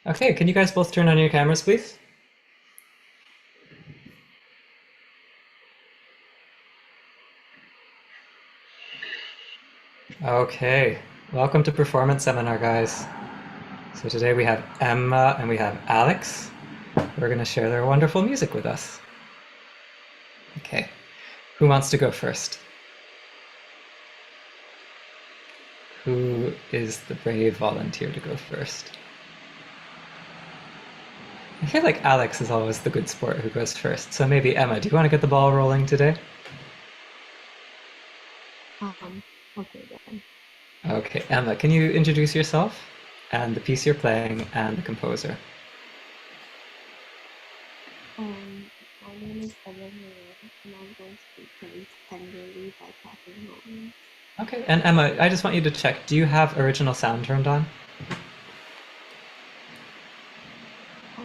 Okay, can you guys both turn on your cameras, please? Okay, welcome to Performance Seminar, guys. So today we have Emma and we have Alex. We're going to share their wonderful music with us. Okay, who wants to go first? Who is the brave volunteer to go first? I feel like Alex is always the good sport who goes first, so maybe Emma, do you want to get the ball rolling today? Um, okay then. Okay, Emma, can you introduce yourself and the piece you're playing and the composer? My name is Emma Moran, and I'm going to be playing Tenderly by Catherine Moran. Okay, and Emma, I just want you to check, do you have original sound turned on? Oh,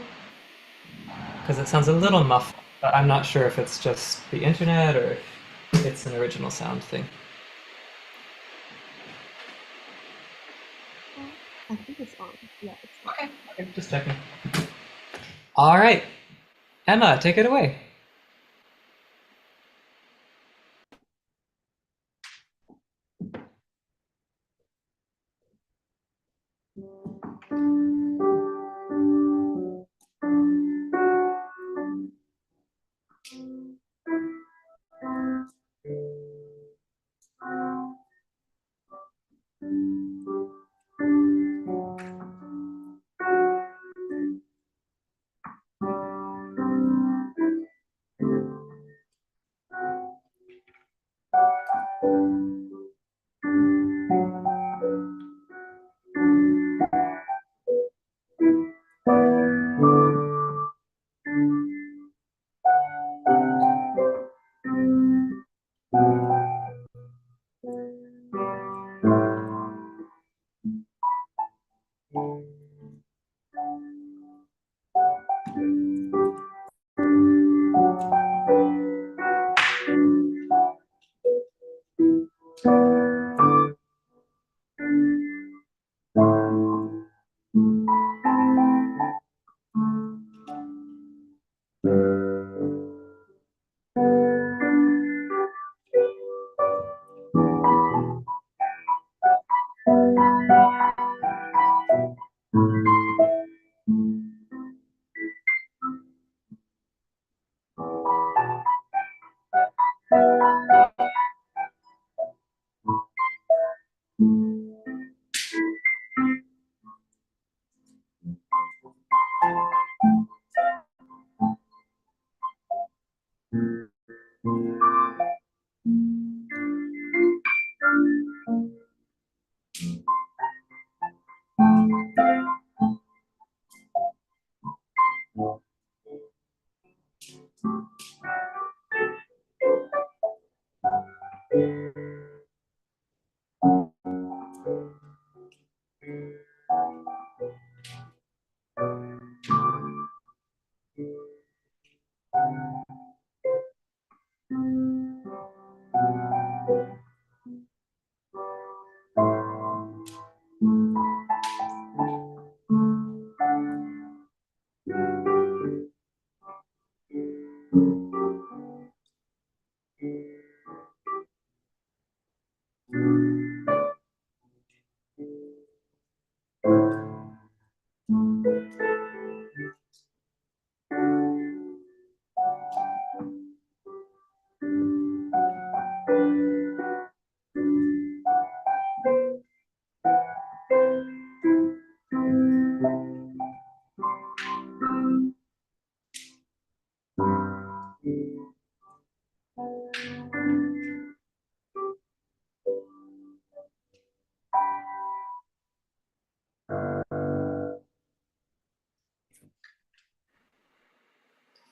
Because it sounds a little muffled, but I'm not sure if it's just the internet or if it's an original sound thing. oh, I think it's on. Yeah, it's on. Okay, okay, just checking. All right, Emma, take it away.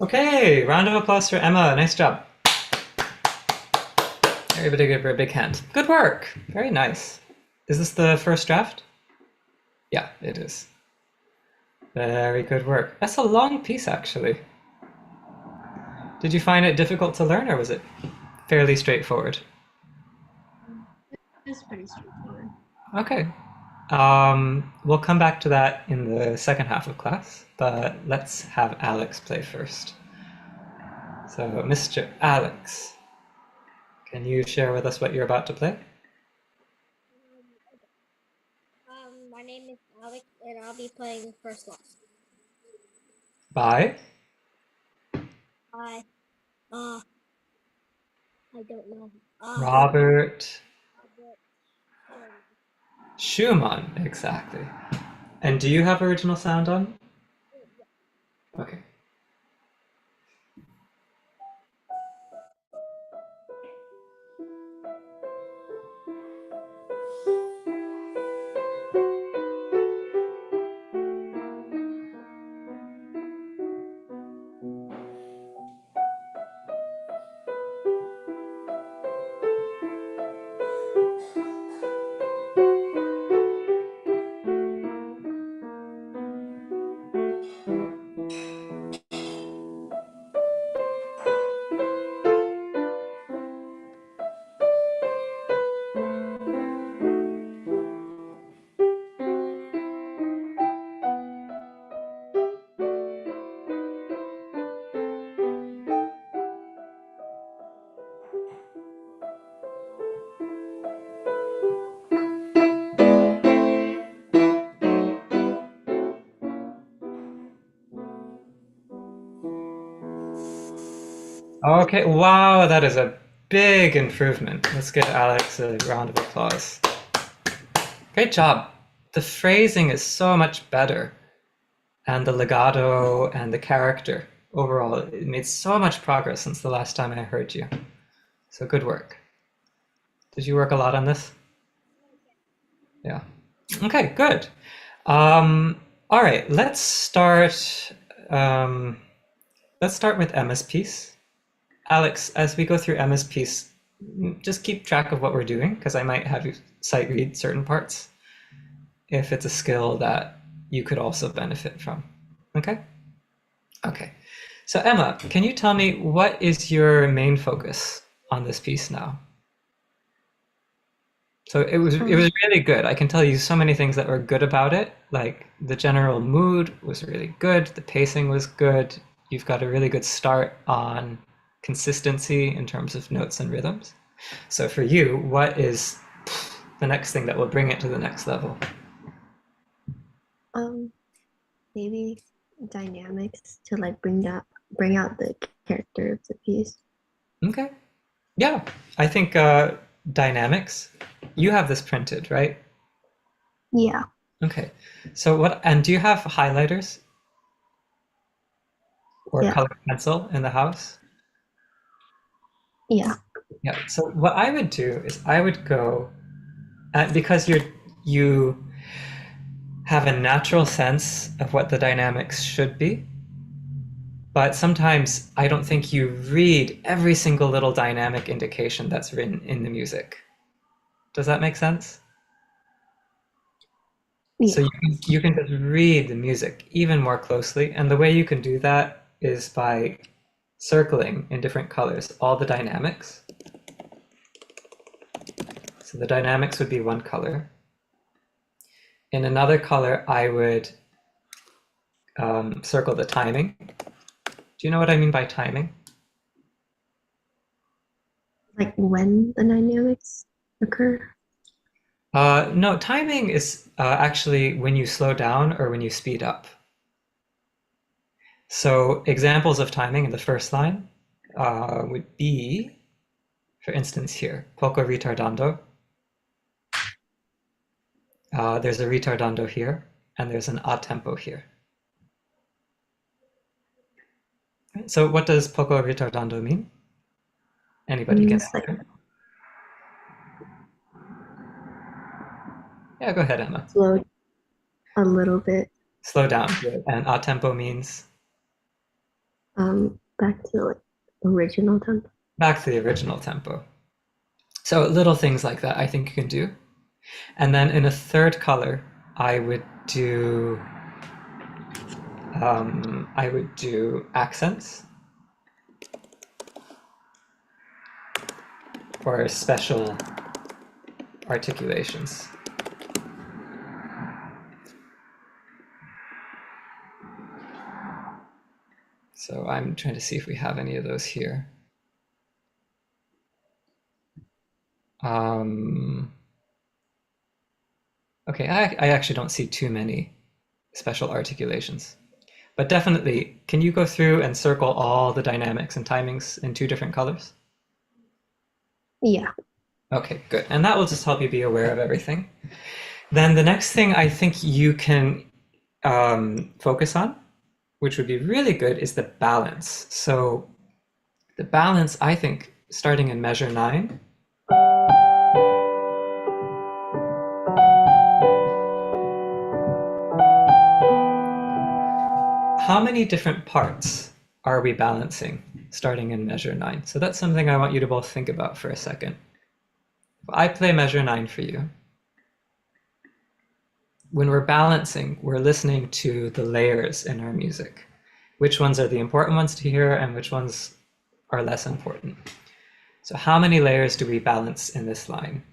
Okay, round of applause for Emma. Nice job. Everybody give her a big hand. Good work. Very nice. Is this the first draft? Yeah, it is. Very good work. That's a long piece, actually. Did you find it difficult to learn, or was it fairly straightforward? It's pretty straightforward. Okay. We'll come back to that in the second half of class, but let's have Alex play first. So, Mr. Alex, can you share with us what you're about to play? My name is Alex, and I'll be playing First Loss. By I, I don't know. Robert Robert Schumann, exactly. And do you have original sound on? Okay. Okay, wow, that is a big improvement. Let's give Alex a round of applause. Great job. The phrasing is so much better, and the legato and the character overall, it made so much progress since the last time I heard you. So good work. Did you work a lot on this? Yeah. Okay, good. All right, let's start. Let's start with Emma's piece. Alex, as we go through Emma's piece, just keep track of what we're doing because I might have you sight read certain parts if it's a skill that you could also benefit from. Okay? Okay. So Emma, can you tell me what is your main focus on this piece now? So it was really good. I can tell you so many things that were good about it. Like the general mood was really good, the pacing was good. You've got a really good start on consistency in terms of notes and rhythms. So for you, what is the next thing that will bring it to the next level? Um, maybe dynamics to like bring out the character of the piece. Okay. Yeah, I think dynamics. You have this printed, right? Yeah, Okay. So what, and do you have highlighters or yeah, colored pencil in the house? yeah. Yeah. So what I would do is I would go, because you have a natural sense of what the dynamics should be, but sometimes I don't think you read every single little dynamic indication that's written in the music. Does that make sense? So Yeah. you can just read the music even more closely, and the way you can do that is by circling in different colors all the dynamics. So the dynamics would be one color. In another color, I would circle the timing. Do you know what I mean by timing? Like when the dynamics occur. No, timing is actually when you slow down or when you speed up. So examples of timing in the first line would be, for instance, here, poco ritardando. There's a ritardando here, and there's an a tempo here. So what does poco ritardando mean? Anybody can Means like answer. Yeah, go ahead, Emma. slow a little bit. Slow down. And a tempo means Back to like original tempo. back to the original tempo. So little things like that I think you can do. And then in a third color, I would do accents or special articulations. So I'm trying to see if we have any of those here. Okay, I actually don't see too many special articulations. But definitely, can you go through and circle all the dynamics and timings in two different colors? Yeah. Okay, good. And that will just help you be aware of everything. Then the next thing I think you can focus on, which would be really good, is the balance. So the balance, I think, starting in measure 9, how many different parts are we balancing starting in measure 9? So that's something I want you to both think about for a second. If I play measure 9 for you, when we're balancing, we're listening to the layers in our music. Which ones are the important ones to hear and which ones are less important? So how many layers do we balance in this line?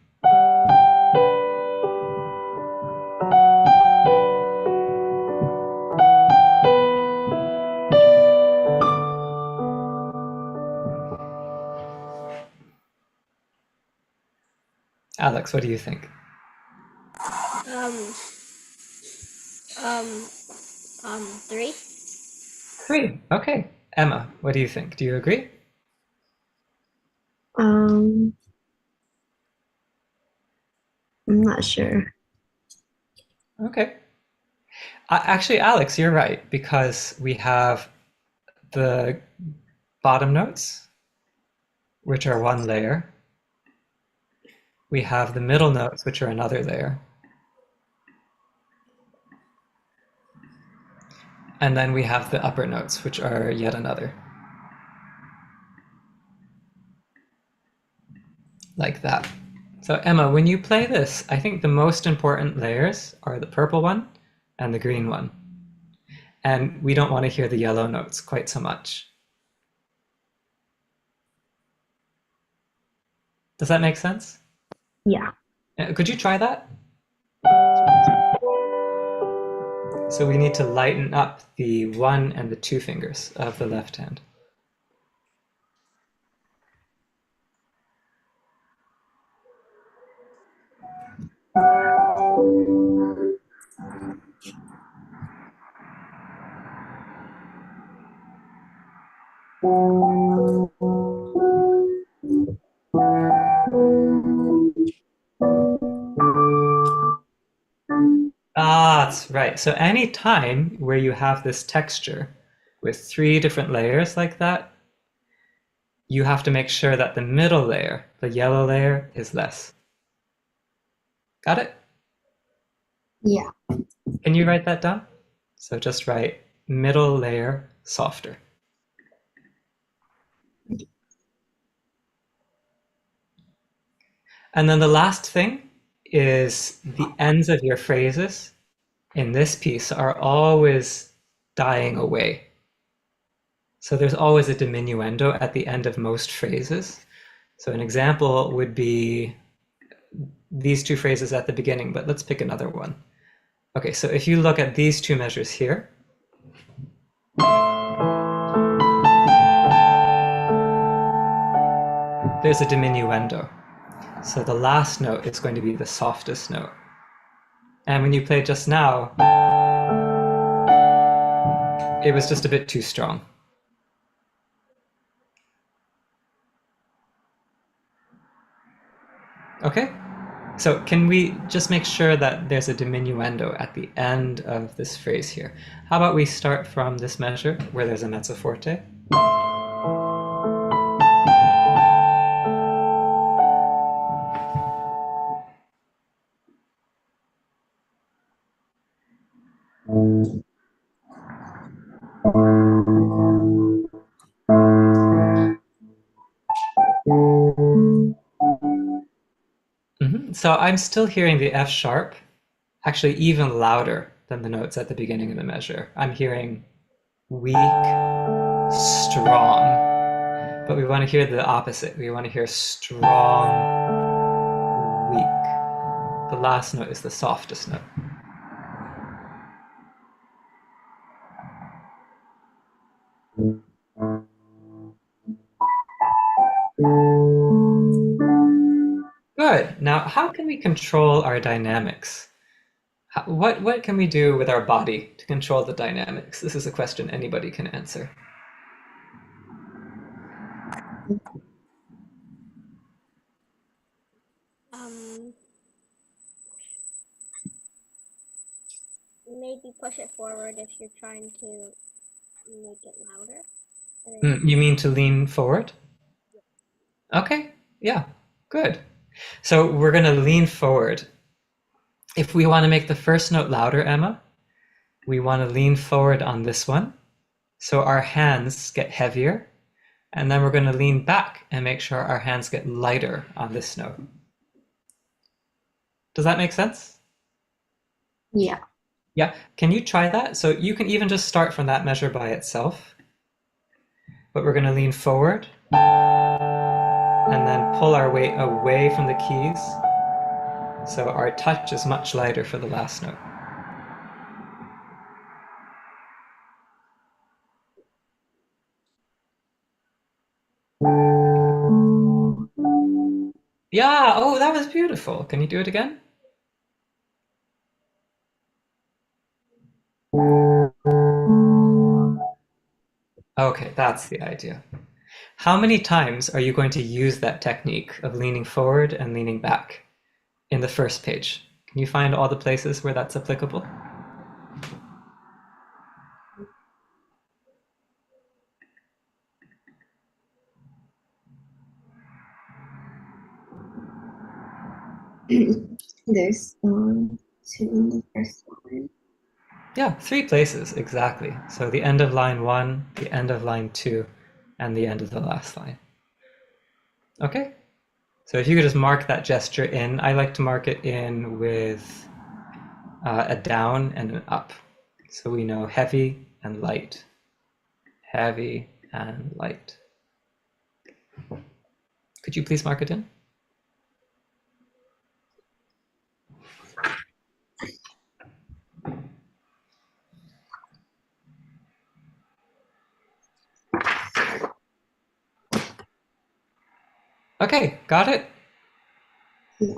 Alex, what do you think? Um, 3. 3. Okay. Emma, what do you think? Do you agree? I'm not sure. Okay. Actually, Alex, you're right, because we have the bottom notes, which are one layer. We have the middle notes, which are another layer. And then we have the upper notes, which are yet another. Like that. So Emma, when you play this, I think the most important layers are the purple one and the green one. And we don't want to hear the yellow notes quite so much. Does that make sense? Yeah. Could you try that? So we need to lighten up the 1 and the 2 fingers of the left hand. Ah, that's right. So any time where you have this texture with 3 different layers like that, you have to make sure that the middle layer, the yellow layer, is less. Got it? Yeah. Can you write that down? So just write middle layer softer. And then the last thing is the ends of your phrases in this piece are always dying away. So there's always a diminuendo at the end of most phrases. So an example would be these 2 phrases at the beginning, but let's pick another one. Okay, so if you look at these 2 measures here, there's a diminuendo. So the last note is going to be the softest note. And when you played just now, it was just a bit too strong. Okay? So can we just make sure that there's a diminuendo at the end of this phrase here? How about we start from this measure where there's a mezzo forte? So I'm still hearing the F sharp actually even louder than the notes at the beginning of the measure. I'm hearing weak, strong, but we want to hear the opposite. We want to hear strong, weak. The last note is the softest note. good. Now, how can we control our dynamics? What can we do with our body to control the dynamics? This is a question anybody can answer. Maybe push it forward if you're trying to make it louder. You mean to lean forward? Okay, yeah, good. So we're going to lean forward. If we want to make the first note louder, Emma, we want to lean forward on this one. So our hands get heavier, and then we're going to lean back and make sure our hands get lighter on this note. Does that make sense? Yeah. Yeah, can you try that? So you can even just start from that measure by itself. But we're going to lean forward and then pull our weight away from the keys. So our touch is much lighter for the last note. Yeah, oh, that was beautiful. Can you do it again? Okay, that's the idea. How many times are you going to use that technique of leaning forward and leaning back in the first page? Can you find all the places where that's applicable? There's two in the first line. Yeah, 3 places, exactly. So the end of line 1, the end of line 2, and the end of the last line. Okay, so if you could just mark that gesture in, I like to mark it in with a down and an up. So we know heavy and light, heavy and light. Could you please mark it in? Okay, got it? Yeah.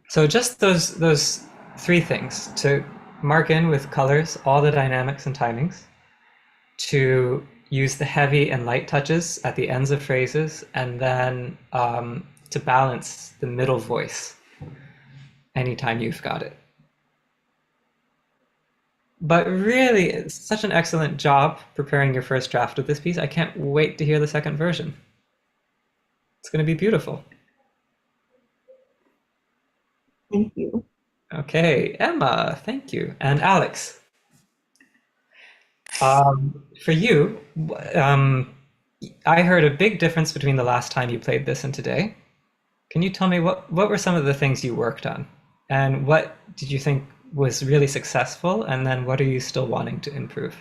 So just those 3 things, to mark in with colors all the dynamics and timings, to use the heavy and light touches at the ends of phrases, and then to balance the middle voice anytime you've got it. But really, it's such an excellent job preparing your first draft of this piece. I can't wait to hear the second version. It's going to be beautiful. Thank you. Okay, Emma, thank you. And Alex, for you, I heard a big difference between the last time you played this and today. Can you tell me what were some of the things you worked on? And what did you think was really successful? And then what are you still wanting to improve?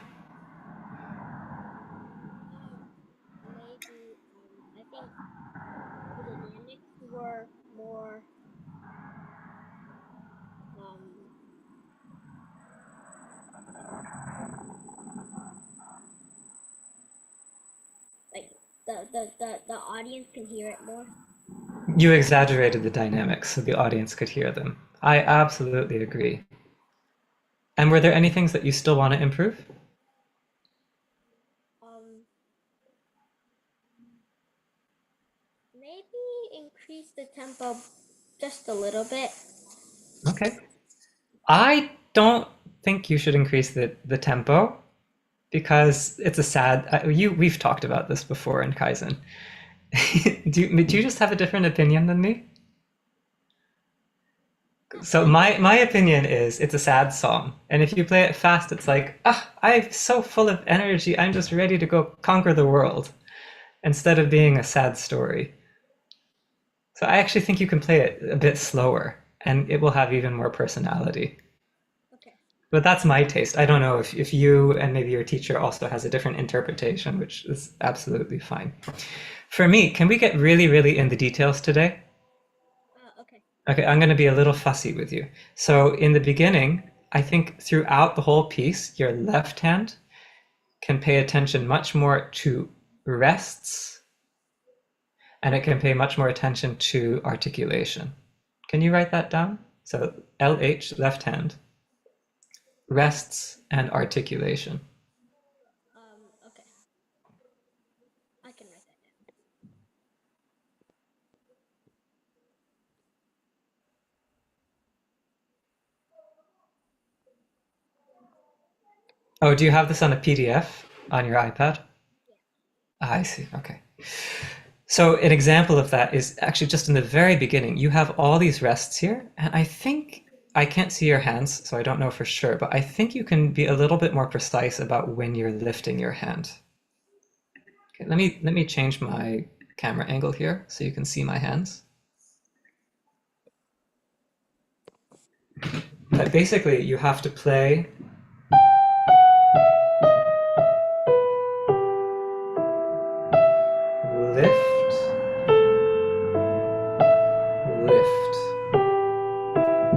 Maybe I think the dynamics were more like the audience can hear it more. You exaggerated the dynamics so the audience could hear them. I absolutely agree. And were there any things that you still want to improve? Maybe increase the tempo just a little bit. Okay. I don't think you should increase the tempo because it's a sad. We've talked about this before in Kaizen. Do you just have a different opinion than me? So my opinion is it's a sad song, and if you play it fast, it's like I'm so full of energy. I'm just ready to go conquer the world, instead of being a sad story. So I actually think you can play it a bit slower, and it will have even more personality. Okay. But that's my taste. I don't know if you and maybe your teacher also has a different interpretation, which is absolutely fine. For me, can we get really, really in the details today? Okay. Okay, I'm going to be a little fussy with you. So in the beginning, I think throughout the whole piece, your left hand can pay attention much more to rests, and it can pay much more attention to articulation. Can you write that down? So LH, left hand, rests and articulation. Okay. I can write that down. Oh, do you have this on a PDF on your iPad? Yeah. I see. Okay. So an example of that is actually just in the very beginning. You have all these rests here, and I think I can't see your hands, so I don't know for sure, but I think you can be a little bit more precise about when you're lifting your hand. Okay, let me change my camera angle here so you can see my hands. But basically, you have to play lift, lift.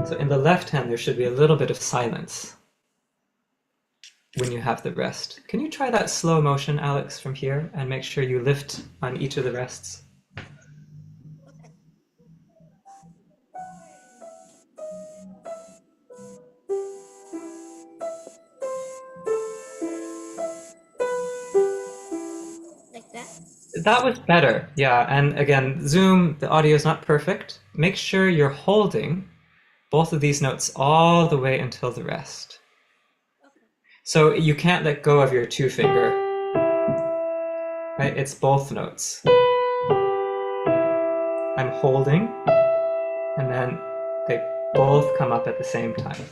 So in the left hand, there should be a little bit of silence when you have the rest. Can you try that slow motion, Alex, from here and make sure you lift on each of the rests? Okay. Like that? That was better. Yeah, and again, Zoom, the audio is not perfect. Make sure you're holding both of these notes all the way until the rest. Okay. So you can't let go of your two finger, right? It's both notes. I'm holding, and then they both come up at the same time. Okay.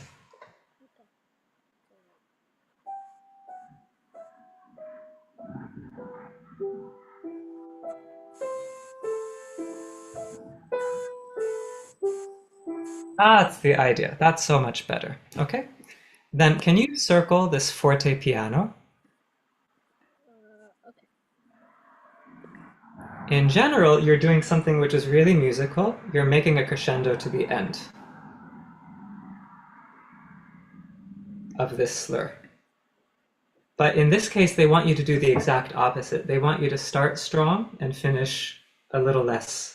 That's the idea. That's so much better. Okay. Then can you circle this forte piano? Okay. In general, you're doing something which is really musical. You're making a crescendo to the end of this slur. But in this case, they want you to do the exact opposite. They want you to start strong and finish a little less.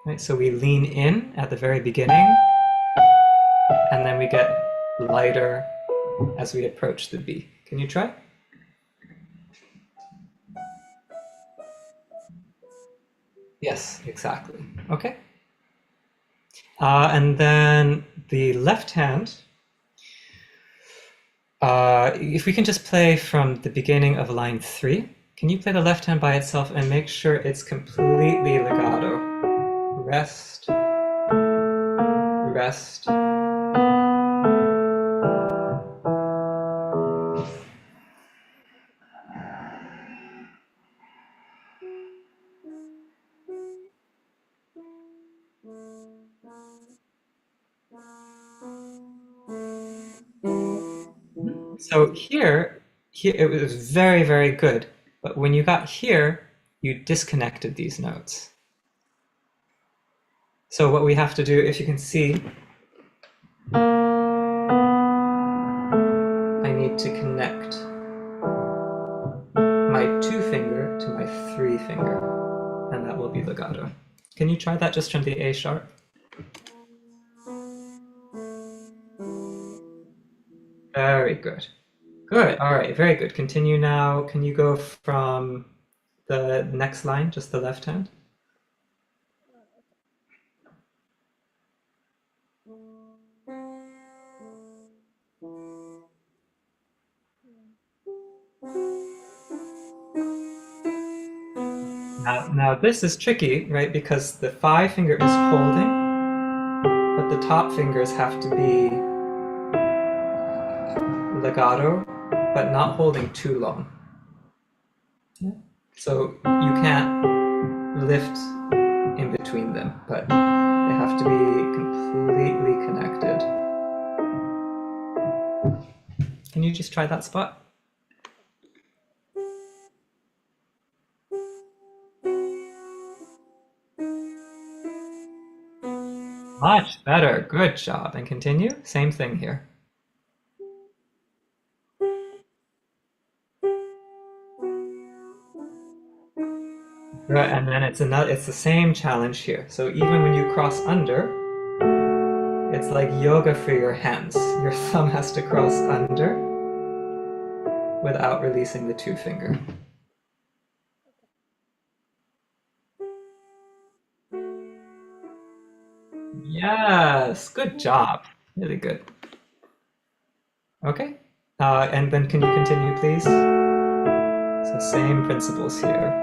Right, so we lean in at the very beginning, and then we get lighter as we approach the B. Can you try? Yes, exactly. Okay. And then the left hand, if we can just play from the beginning of line 3, can you play the left hand by itself and make sure it's completely legato? Rest, rest. So here it was very, very good. But when you got here, you disconnected these notes. So what we have to do, if you can see, I need to connect my 2 finger to my 3 finger, and that will be legato. Can you try that just from the A sharp? Very good. Good. All right. Very good. Continue now. Can you go from the next line, just the left hand? Now this is tricky, right? Because the 5 finger is holding, but the top fingers have to be legato, but not holding too long. So you can't lift in between them, but they have to be completely connected. Can you just try that spot? Much better. Good job. And continue. Same thing here. Right, and then it's the same challenge here. So even when you cross under, it's like yoga for your hands. Your thumb has to cross under without releasing the two finger. Yes, good job. Really good. Okay, and then can you continue, please? So same principles here.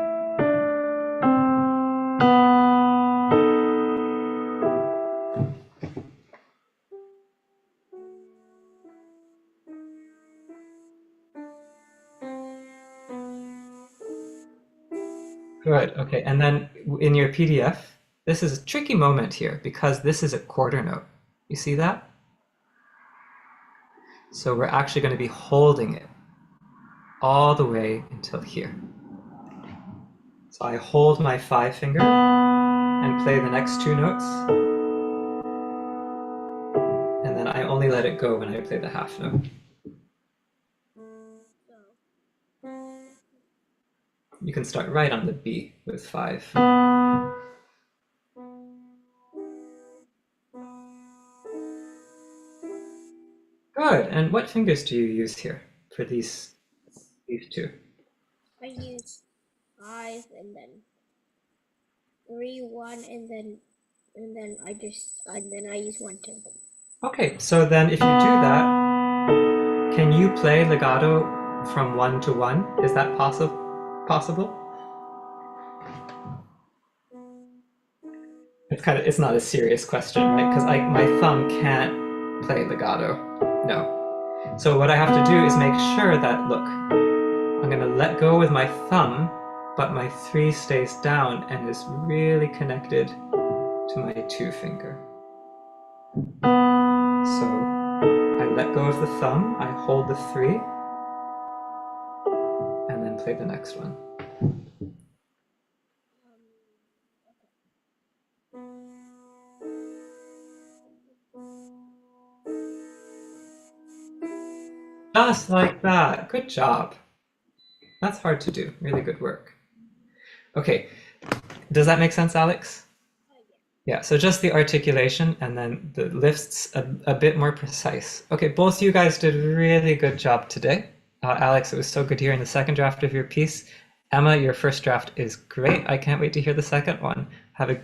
Good, okay, and then in your PDF, this is a tricky moment here because this is a quarter note. You see that? So we're actually going to be holding it all the way until here. So I hold my 5 finger and play the next 2 notes. And then I only let it go when I play the half note. You can start right on the B with 5. Good, and what fingers do you use here for these 2? I use 5 and then 3, 1, and then I use 1, 2. Okay, so then if you do that, can you play legato from 1 to 1? Is that possible? It's not a serious question, right? Because my thumb can't play legato. No. So what I have to do is make sure that, look, I'm going to let go with my thumb, but my 3 stays down and is really connected to my 2 finger. So I let go of the thumb, I hold the 3, and then play the next one. Just like that. Good job. That's hard to do. Really good work. Okay. Does that make sense, Alex? Yeah, so just the articulation and then the lifts a bit more precise. Okay, both you guys did a really good job today. Alex, it was so good hearing the second draft of your piece. Emma, your first draft is great. I can't wait to hear the second one. Have a